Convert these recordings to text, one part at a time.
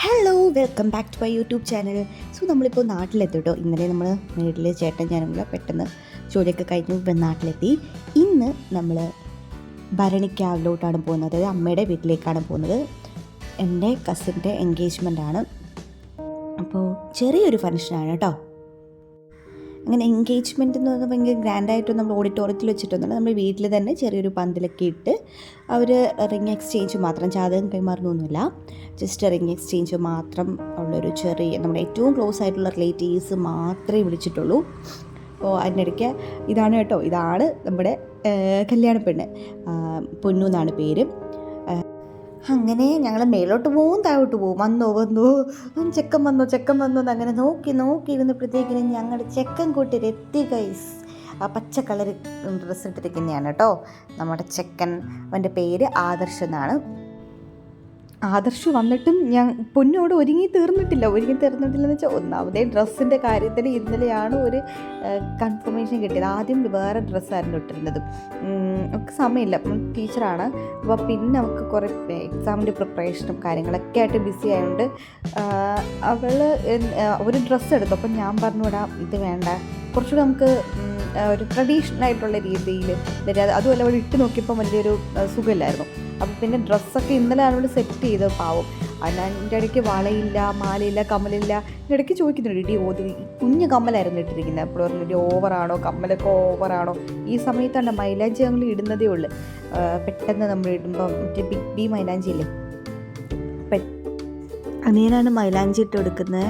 Hello, welcome back to my YouTube channel. So നമ്മളിപ്പോൾ നാട്ടിലെത്തി കേട്ടോ. ഇന്നലെ നമ്മൾ വീട്ടിൽ ചേട്ടൻ ഞാനും കൂടെ പെട്ടെന്ന് ജോലിയൊക്കെ കഴിഞ്ഞ് നാട്ടിലെത്തി. ഇന്ന് നമ്മൾ ഭരണിക്കാവിലോട്ടാണ് പോകുന്നത്, അതായത് അമ്മയുടെ വീട്ടിലേക്കാണ് പോകുന്നത്. എൻ്റെ കസിൻ്റെ എൻഗേജ്മെൻ്റാണ്. അപ്പോൾ ചെറിയൊരു ഫംഗ്ഷനാണ് കേട്ടോ. അങ്ങനെ എൻഗേജ്മെൻറ്റ് എന്ന് പറഞ്ഞാൽ ഭയങ്കര ഗ്രാൻഡായിട്ട് നമ്മൾ ഓഡിറ്റോറിയത്തിൽ വെച്ചിട്ടൊന്നുമില്ല. നമ്മൾ വീട്ടിൽ തന്നെ ചെറിയൊരു പന്തലൊക്കെ ഇട്ട് അവർ റിങ് എക്സ്ചേഞ്ച് മാത്രം, ജാതകം കൈമാറുന്നൊന്നുമില്ല, ജസ്റ്റ് റിങ് എക്സ്ചേഞ്ച് മാത്രം ഉള്ളൊരു ചെറിയ, നമ്മുടെ ഏറ്റവും ക്ലോസ് ആയിട്ടുള്ള റിലേറ്റീവ്സ് മാത്രമേ വിളിച്ചിട്ടുള്ളൂ. അപ്പോൾ അതിനിടയ്ക്ക് ഇതാണ് കേട്ടോ, ഇതാണ് നമ്മുടെ കല്യാണ പെണ്ണ്. പൊന്നു എന്നാണ് പേര്. അങ്ങനെ ഞങ്ങൾ മേലോട്ട് പോവും താഴോട്ട് പോവും, വന്നോ ചെക്കൻ വന്നോ എന്നങ്ങനെ നോക്കി ഇരുന്നപ്പോഴത്തേക്കിനും ഞങ്ങളുടെ ചെക്കൻ കൂട്ടരെത്തി ഗൈസ്. ആ പച്ച കളർ ഡ്രസ്സ് ഇട്ടിരിക്കുന്നതാണ് കേട്ടോ നമ്മുടെ ചെക്കൻ. അവൻ്റെ പേര് ആദർശ് എന്നാണ്. ആദർശ് വന്നിട്ടും ഞാൻ പൊന്നോട് ഒരുങ്ങി തീർന്നിട്ടില്ലെന്ന് വെച്ചാൽ, ഒന്നാമതേ ഡ്രസ്സിൻ്റെ കാര്യത്തിൽ ഇന്നലെയാണ് ഒരു കൺഫർമേഷൻ കിട്ടിയത്. ആദ്യം വേറെ ഡ്രസ്സായിരുന്നു ഇട്ടിരുന്നത്. നമുക്ക് സമയമില്ല, ടീച്ചറാണ്. അപ്പോൾ പിന്നെ നമുക്ക് കുറേ എക്സാമിൻ്റെ പ്രിപ്പറേഷനും കാര്യങ്ങളൊക്കെ ആയിട്ട് ബിസി ആയതുകൊണ്ട് ഒരു ഡ്രസ്സ് എടുത്തു. അപ്പം ഞാൻ പറഞ്ഞു, വിടാം ഇത് വേണ്ട, കുറച്ചുകൂടെ നമുക്ക് ഒരു ട്രഡീഷണൽ ആയിട്ടുള്ള രീതിയിൽ, അതുമല്ല അവിടെ ഇട്ട് നോക്കിയപ്പോൾ വലിയൊരു സുഖമില്ലായിരുന്നു. അപ്പം പിന്നെ ഡ്രസ്സൊക്കെ ഇന്നലെ അവൾ സെറ്റ് ചെയ്ത് പാവം. അതിൻ്റെ ഇടയ്ക്ക് വളയില്ല, മാലയില്ല, കമ്മലില്ല. ഇടയ്ക്ക് ചോദിക്കുന്നുണ്ട്, ഇടി ഓതി കുഞ്ഞു കമ്മലായിരുന്നു ഇട്ടിരിക്കുന്നത്. അപ്പോൾ പറഞ്ഞിട്ട് ഓവറാണോ, കമ്മലൊക്കെ ഓവറാണോ. ഈ സമയത്താണ് മൈലാഞ്ചി ഞങ്ങൾ ഇടുന്നതേ ഉള്ളൂ. പെട്ടെന്ന് നമ്മൾ ഇടുമ്പം മറ്റേ ബിഗ് ബി മൈലാഞ്ചി ഇല്ലേ, അങ്ങനെയാണ് മൈലാഞ്ചി ഇട്ട് കൊടുക്കുന്നത്.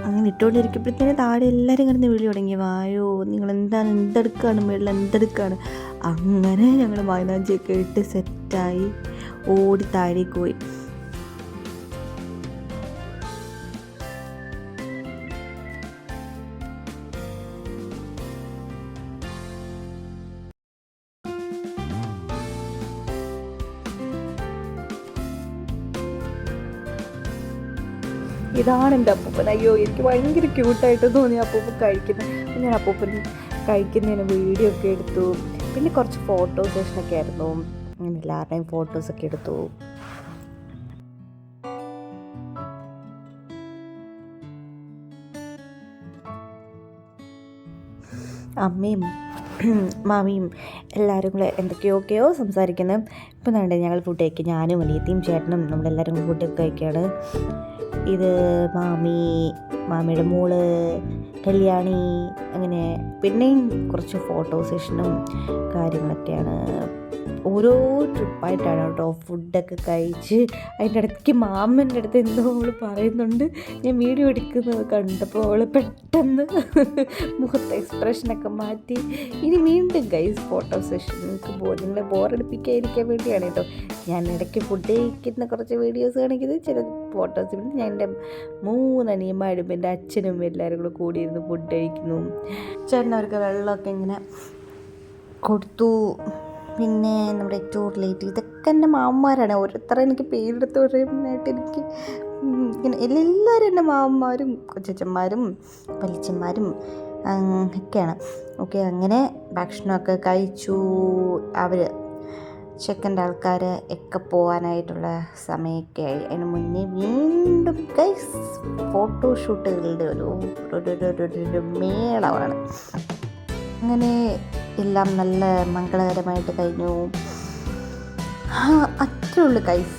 അങ്ങനെ ഇട്ടുകൊണ്ടിരിക്കുമ്പോഴത്തേന് താഴെ എല്ലാവരും കിടന്ന് വിളി തുടങ്ങി, വായോ നിങ്ങൾ എന്തെടുക്കുകയാണ്, മേളിൽ എന്തെടുക്കുകയാണ്. അങ്ങനെ ഞങ്ങൾ മൈലാഞ്ചിയൊക്കെ ഇട്ട് സെറ്റായി ഓടി താഴേക്ക് പോയി. ഇതാണ് എൻ്റെ അപ്പൂപ്പൻ. അയ്യോ, എനിക്ക് ഭയങ്കര ക്യൂട്ടായിട്ട് തോന്നി അപ്പൂപ്പൻ കഴിക്കുന്നത്. ഞാൻ അപ്പൂപ്പൻ കഴിക്കുന്നതിന് വീഡിയോ ഒക്കെ എടുത്തു. പിന്നെ കുറച്ച് ഫോട്ടോ സെഷനൊക്കെ ആയിരുന്നു. അങ്ങനെ എല്ലാവരുടെയും ഫോട്ടോസൊക്കെ എടുത്തു. അമ്മയും മാമിയും എല്ലാവരും കൂടെ എന്തൊക്കെയൊക്കെയോ സംസാരിക്കുന്നത്. ഇപ്പം വേണ്ടേ ഞങ്ങൾ ഫുഡ് കഴിക്കുക, ഞാനും അനിയത്തിയും ചേട്ടനും നമ്മളെല്ലാവരും കൂടി ഫുഡൊക്കെ കഴിക്കുകയാണ്. ഇത് മാമിയുടെ മോള് കല്യാണി, അങ്ങനെ പിന്നെയും കുറച്ച് ഫോട്ടോ സെഷനും കാര്യങ്ങളൊക്കെയാണ്. ഓരോ ട്രിപ്പായിട്ടാണ് കേട്ടോ ഫുഡൊക്കെ കഴിച്ച്. അതിൻ്റെ ഇടയ്ക്ക് മാമൻ്റെ അടുത്ത് എന്തോ അവൾ പറയുന്നുണ്ട്. ഞാൻ വീഡിയോ എടുക്കുന്നത് കണ്ടപ്പോൾ അവൾ പെട്ടെന്ന് മുഖത്തെ എക്സ്പ്രഷനൊക്കെ മാറ്റി. ഇനി വീണ്ടും ഗൈസ് ഫോട്ടോ സെഷൻ. നിങ്ങളെ ബോറടിപ്പിക്കാതിരിക്കാൻ വേണ്ടിയാണ് കേട്ടോ ഞാൻ ഇടയ്ക്ക് ഫുഡ് കഴിക്കുന്ന കുറച്ച് വീഡിയോസ് കാണിക്കുന്നത്, ചില ഫോട്ടോസ്. പിന്നെ ഞാൻ എൻ്റെ 3 അനിയന്മാരും എൻ്റെ അച്ഛനും എല്ലാവരും കൂടെ കൂടിയിരുന്ന് ഫുഡ് കഴിക്കുന്നു. ചേട്ടനവർക്ക് വെള്ളമൊക്കെ ഇങ്ങനെ കൊടുത്തു. പിന്നെ നമ്മുടെ ഏറ്റവും റിലേറ്റീവ്, ഇതൊക്കെ എൻ്റെ മാമന്മാരാണ്. ഓരോരുത്തരെ എനിക്ക് പേരെടുത്ത് പറയാനായിട്ട് എനിക്ക് ഇങ്ങനെ എല്ലാവരും എൻ്റെ മാമന്മാരും കൊച്ചച്ചന്മാരും വലിച്ചന്മാരും ഒക്കെയാണ്. ഓക്കെ, അങ്ങനെ ഭക്ഷണമൊക്കെ കഴിച്ചു. അവർ ചെക്കൻ്റെ ആൾക്കാർ ഒക്കെ പോകാനായിട്ടുള്ള സമയമൊക്കെ ആയി. അതിന് മുന്നേ വീണ്ടും ഗൈസ് ഫോട്ടോഷൂട്ടുകളുടെ ഒരു മേളമാണ്. അങ്ങനെ എല്ലാം നല്ല മംഗളകരമായിട്ട് കഴിഞ്ഞു. അത്രേ ഉള്ളൂ ഗൈസ്.